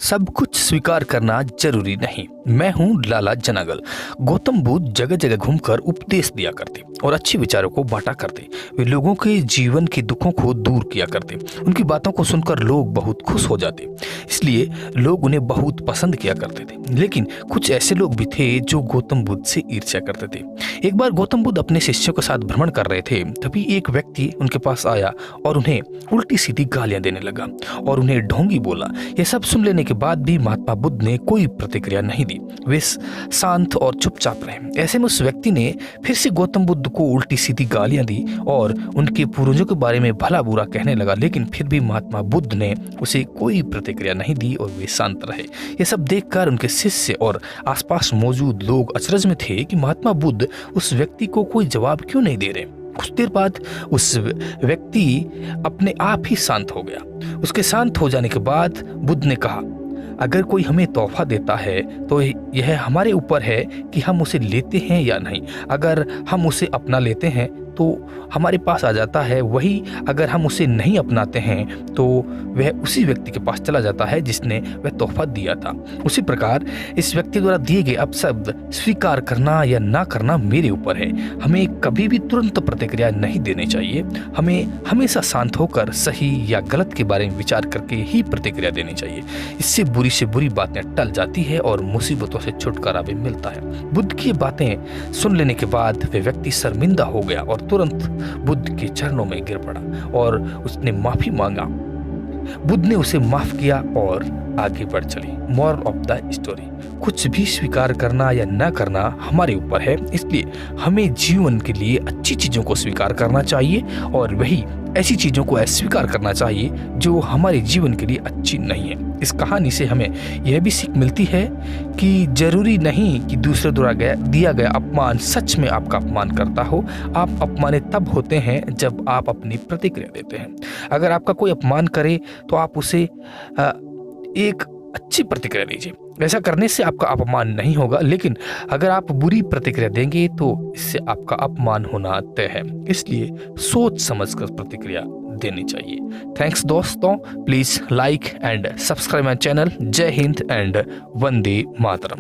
सब कुछ स्वीकार करना जरूरी नहीं। मैं हूँ लाला जनागल। गौतम बुद्ध जगह जगह घूमकर उपदेश दिया करते और अच्छे विचारों को बांटा करते। वे लोगों के जीवन के दुखों को दूर किया करते। उनकी बातों को सुनकर लोग बहुत खुश हो जाते, इसलिए लोग उन्हें बहुत पसंद किया करते थे। लेकिन कुछ ऐसे लोग भी थे जो गौतम बुद्ध से ईर्ष्या करते थे। एक बार गौतम बुद्ध अपने शिष्यों के साथ भ्रमण कर रहे थे, तभी एक व्यक्ति उनके पास आया और उन्हें उल्टी सीधी गालियां देने लगा और उन्हें ढोंगी बोला। यह सब सुन लेने के बाद भी महात्मा बुद्ध ने कोई प्रतिक्रिया नहीं दी। वे शांत और चुपचाप रहे। ऐसे में उस व्यक्ति ने फिर से गौतम बुद्ध को उल्टी सीधी गालियां दी और उनके पूर्वजों के बारे में भला बुरा कहने लगा, लेकिन फिर भी महात्मा बुद्ध ने उसे कोई प्रतिक्रिया नहीं दी और वे शांत रहे। यह सब देखकर उनके शिष्य और आसपास मौजूद लोग अचरज में थे कि महात्मा बुद्ध उस व्यक्ति को कोई जवाब क्यों नहीं दे रहे। कुछ देर बाद उस व्यक्ति अपने आप ही शांत हो गया। उसके शांत हो जाने के बाद बुद्ध ने कहा, अगर कोई हमें तोहफा देता है तो यह हमारे ऊपर है कि हम उसे लेते हैं या नहीं। अगर हम उसे अपना लेते हैं तो हमारे पास आ जाता है, वही अगर हम उसे नहीं अपनाते हैं तो वह उसी व्यक्ति के पास चला जाता है जिसने वह तोहफा दिया था। उसी प्रकार इस व्यक्ति द्वारा दिए गए अपशब्द स्वीकार करना या ना करना मेरे ऊपर है। हमें कभी भी तुरंत प्रतिक्रिया नहीं देनी चाहिए। हमें हमेशा शांत होकर सही या गलत के बारे में विचार करके ही प्रतिक्रिया देनी चाहिए। इससे बुरी बातें टल जाती है और मुसीबतों से छुटकारा भी मिलता है। बुद्ध की बातें सुन लेने के बाद वे व्यक्ति शर्मिंदा हो गया और तुरंत बुद्ध के चरणों में गिर पड़ा और उसने माफी मांगा। बुद्ध ने उसे माफ किया और आगे बढ़ चले। मोरल ऑफ द स्टोरी, कुछ भी स्वीकार करना या न करना हमारे ऊपर है, इसलिए हमें जीवन के लिए अच्छी चीजों को स्वीकार करना चाहिए और वही ऐसी चीजों को अस्वीकार करना चाहिए जो हमारे जीवन के लिए अच्छी नहीं है। इस कहानी से हमें यह भी सीख मिलती है कि जरूरी नहीं कि दूसरे द्वारा दिया गया अपमान सच में आपका अपमान करता हो। आप अपमानित तब होते हैं जब आप अपनी प्रतिक्रिया देते हैं। अगर आपका कोई अपमान करे तो आप उसे एक अच्छी प्रतिक्रिया दीजिए। ऐसा करने से आपका अपमान नहीं होगा, लेकिन अगर आप बुरी प्रतिक्रिया देंगे तो इससे आपका अपमान होना तय है। इसलिए सोच समझकर प्रतिक्रिया देनी चाहिए। थैंक्स दोस्तों, please like and subscribe my channel. जय हिंद एंड वंदे मातरम।